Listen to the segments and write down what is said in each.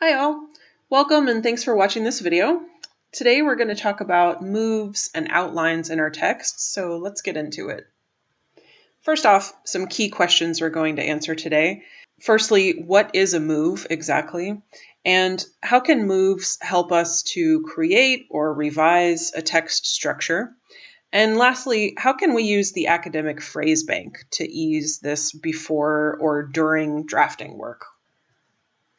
Hi all, welcome and thanks for watching this video. Today we're going to talk about moves and outlines in our text, so let's get into it. First off, some key questions we're going to answer today. Firstly, what is a move exactly? And how can moves help us to create or revise a text structure? And lastly, how can we use the Academic Phrasebank to ease this before or during drafting work?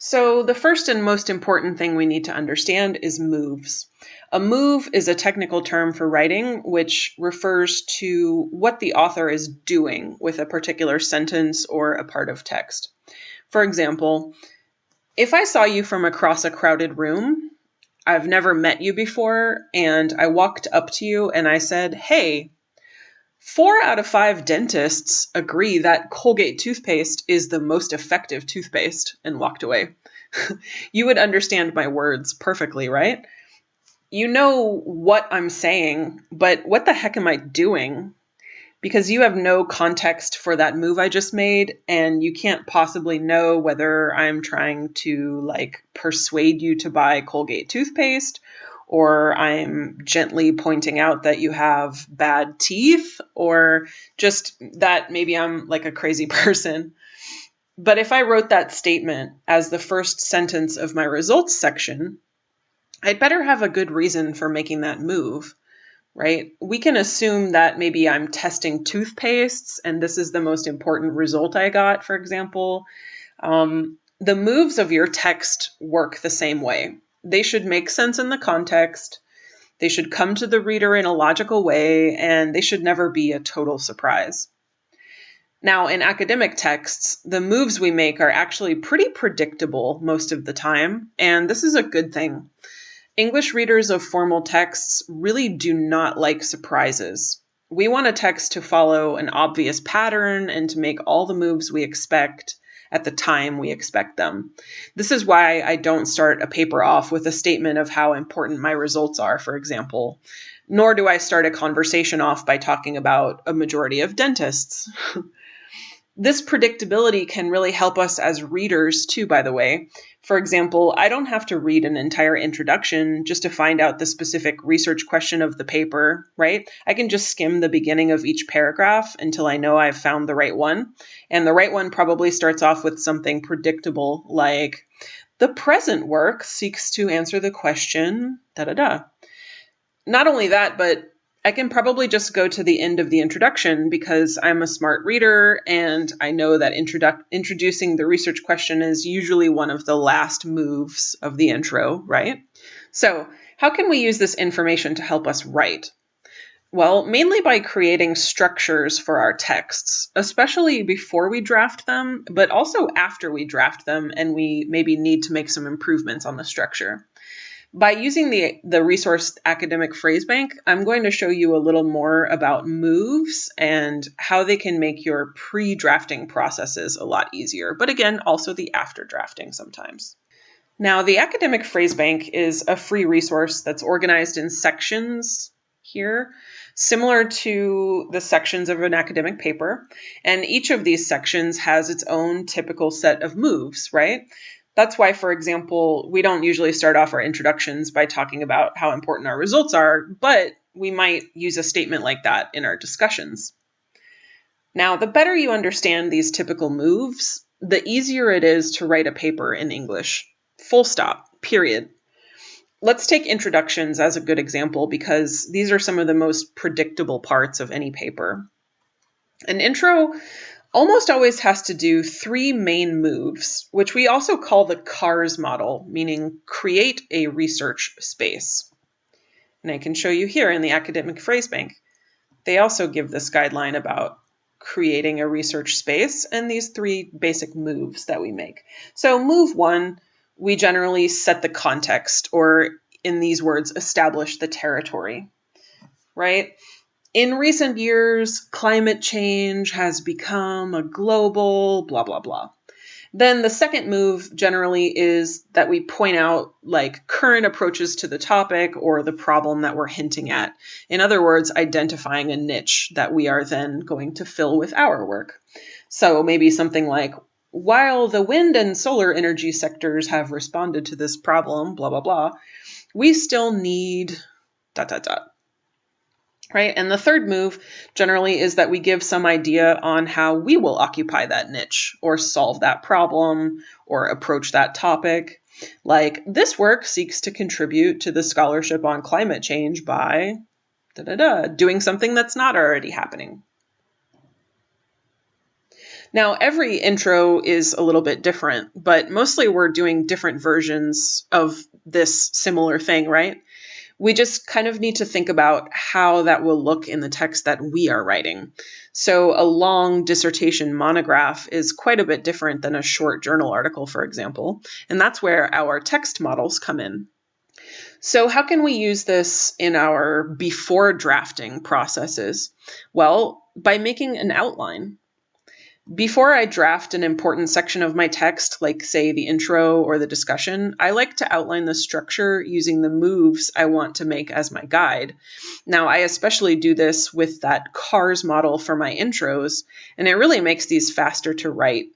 So the first and most important thing we need to understand is moves. A move is a technical term for writing, which refers to what the author is doing with a particular sentence or a part of text. For example, if I saw you from across a crowded room, I've never met you before, and I walked up to you and I said, "Hey, 4 out of 5 dentists agree that Colgate toothpaste is the most effective toothpaste," and walked away. You would understand my words perfectly, right? You know what I'm saying, but what the heck am I doing? Because you have no context for that move I just made, and you can't possibly know whether I'm trying to persuade you to buy Colgate toothpaste, or I'm gently pointing out that you have bad teeth, or just that maybe I'm like a crazy person. But if I wrote that statement as the first sentence of my results section, I'd better have a good reason for making that move, right? We can assume that maybe I'm testing toothpastes and this is the most important result I got, for example. The moves of your text work the same way. They should make sense in the context. They should come to the reader in a logical way, and they should never be a total surprise. Now, in academic texts, the moves we make are actually pretty predictable most of the time, and this is a good thing. English readers of formal texts really do not like surprises. We want a text to follow an obvious pattern and to make all the moves we expect at the time we expect them. This is why I don't start a paper off with a statement of how important my results are, for example, nor do I start a conversation off by talking about a majority of dentists. This predictability can really help us as readers too, by the way. For example, I don't have to read an entire introduction just to find out the specific research question of the paper, right? I can just skim the beginning of each paragraph until I know I've found the right one. And the right one probably starts off with something predictable like, "The present work seeks to answer the question, da-da-da." Not only that, but I can probably just go to the end of the introduction because I'm a smart reader and I know that introducing the research question is usually one of the last moves of the intro, right? So how can we use this information to help us write? Well, mainly by creating structures for our texts, especially before we draft them, but also after we draft them and we maybe need to make some improvements on the structure. By using the resource Academic Phrasebank, I'm going to show you a little more about moves and how they can make your pre-drafting processes a lot easier, but again, also the after drafting sometimes. Now, the Academic Phrasebank is a free resource that's organized in sections here, similar to the sections of an academic paper, and each of these sections has its own typical set of moves, right? That's why, for example, we don't usually start off our introductions by talking about how important our results are, but we might use a statement like that in our discussions. Now, the better you understand these typical moves, the easier it is to write a paper in English. Full stop, period. Let's take introductions as a good example because these are some of the most predictable parts of any paper. An intro almost always has to do 3 main moves, which we also call the CARS model, meaning create a research space. And I can show you here in the Academic Phrasebank. They also give this guideline about creating a research space and these 3 basic moves that we make. So move 1, we generally set the context, or in these words, establish the territory, right? In recent years, climate change has become a global blah, blah, blah. Then the second move generally is that we point out current approaches to the topic or the problem that we're hinting at. In other words, identifying a niche that we are then going to fill with our work. So maybe something like, while the wind and solar energy sectors have responded to this problem, blah, blah, blah, we still need ... Right? And the third move generally is that we give some idea on how we will occupy that niche or solve that problem or approach that topic. Like, this work seeks to contribute to the scholarship on climate change by doing something that's not already happening. Now, every intro is a little bit different, but mostly we're doing different versions of this similar thing, right? We just kind of need to think about how that will look in the text that we are writing. So a long dissertation monograph is quite a bit different than a short journal article, for example, and that's where our text models come in. So how can we use this in our before drafting processes? Well, by making an outline. Before I draft an important section of my text, like say the intro or the discussion, I like to outline the structure using the moves I want to make as my guide. Now, I especially do this with that CARS model for my intros, and it really makes these faster to write.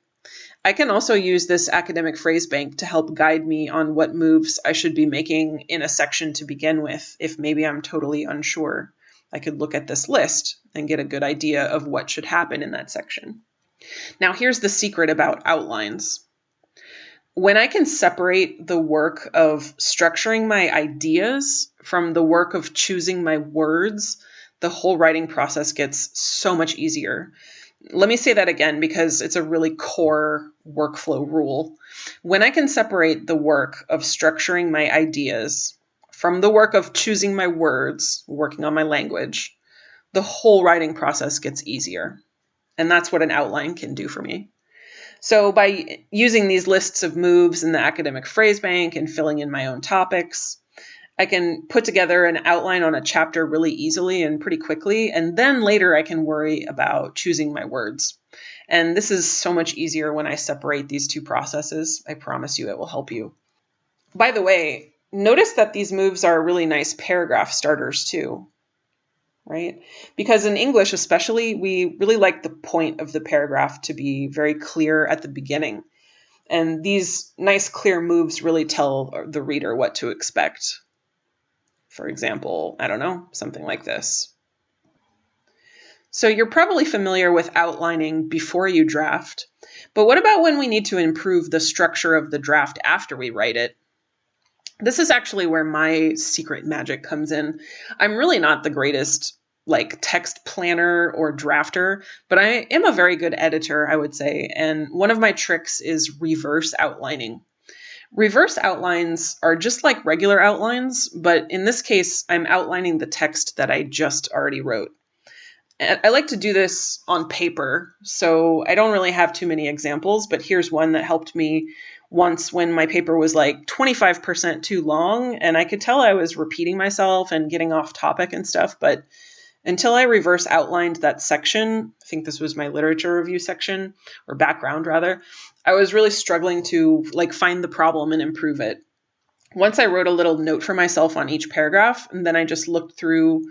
I can also use this academic Phrasebank to help guide me on what moves I should be making in a section to begin with, if maybe I'm totally unsure. I could look at this list and get a good idea of what should happen in that section. Now, here's the secret about outlines. When I can separate the work of structuring my ideas from the work of choosing my words, the whole writing process gets so much easier. Let me say that again because it's a really core workflow rule. When I can separate the work of structuring my ideas from the work of choosing my words, working on my language, the whole writing process gets easier. And that's what an outline can do for me. So by using these lists of moves in the academic Phrasebank and filling in my own topics, I can put together an outline on a chapter really easily and pretty quickly, and then later I can worry about choosing my words. And this is so much easier when I separate these two processes. I promise you it will help you. By the way, notice that these moves are really nice paragraph starters too. Right? Because in English especially, we really like the point of the paragraph to be very clear at the beginning. And these nice clear moves really tell the reader what to expect. For example, I don't know, something like this. So you're probably familiar with outlining before you draft, but what about when we need to improve the structure of the draft after we write it? This is actually where my secret magic comes in. I'm really not the greatest text planner or drafter, but I am a very good editor, I would say. And one of my tricks is reverse outlining. Reverse outlines are just like regular outlines, but in this case, I'm outlining the text that I just already wrote. And I like to do this on paper, so I don't really have too many examples, but here's one that helped me once when my paper was like 25% too long, and I could tell I was repeating myself and getting off topic and stuff, but until I reverse outlined that section, I think this was my literature review section, or background rather, I was really struggling to find the problem and improve it. Once I wrote a little note for myself on each paragraph, and then I just looked through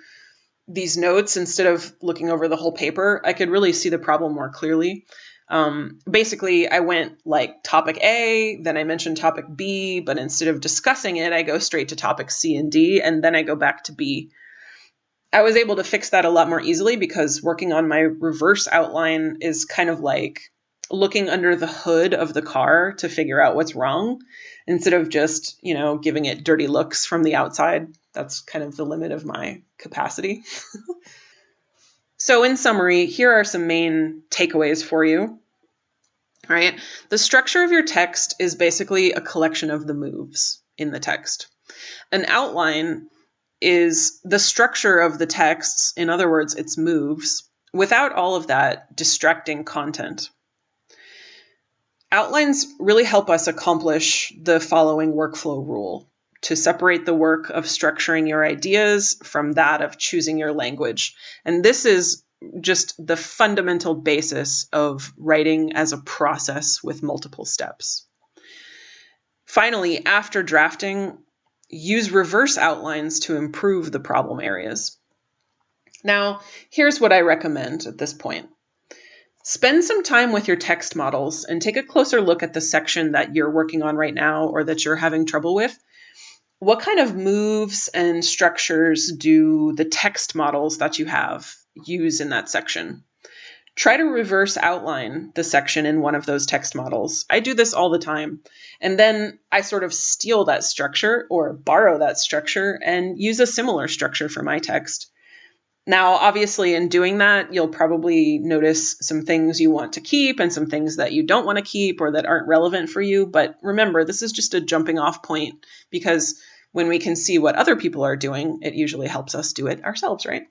these notes instead of looking over the whole paper, I could really see the problem more clearly. Basically, I went topic A, then I mentioned topic B, but instead of discussing it, I go straight to topic C and D, and then I go back to B. I was able to fix that a lot more easily because working on my reverse outline is kind of like looking under the hood of the car to figure out what's wrong instead of just, giving it dirty looks from the outside. That's kind of the limit of my capacity. So in summary, here are some main takeaways for you. All right. The structure of your text is basically a collection of the moves in the text. An outline is the structure of the texts, in other words, its moves, without all of that distracting content. Outlines really help us accomplish the following workflow rule: to separate the work of structuring your ideas from that of choosing your language. And this is just the fundamental basis of writing as a process with multiple steps. Finally, after drafting, use reverse outlines to improve the problem areas. Now, here's what I recommend at this point. Spend some time with your text models and take a closer look at the section that you're working on right now or that you're having trouble with. What kind of moves and structures do the text models that you have use in that section? Try to reverse outline the section in one of those text models. I do this all the time. And then I sort of steal that structure or borrow that structure and use a similar structure for my text. Now, obviously, in doing that, you'll probably notice some things you want to keep and some things that you don't want to keep or that aren't relevant for you. But remember, this is just a jumping off point because when we can see what other people are doing, it usually helps us do it ourselves, right?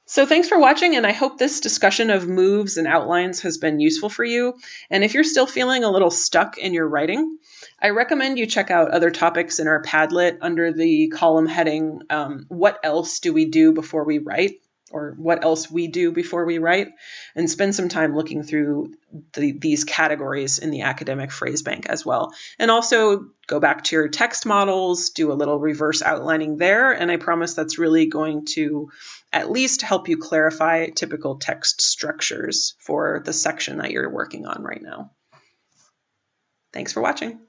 So thanks for watching, and I hope this discussion of moves and outlines has been useful for you. And if you're still feeling a little stuck in your writing, I recommend you check out other topics in our Padlet under the column heading, What Else Do We Do Before We Write? Or What Else We Do Before We Write? And spend some time looking through these categories in the Academic Phrasebank as well. And also go back to your text models, do a little reverse outlining there, and I promise that's really going to at least help you clarify typical text structures for the section that you're working on right now. Thanks for watching.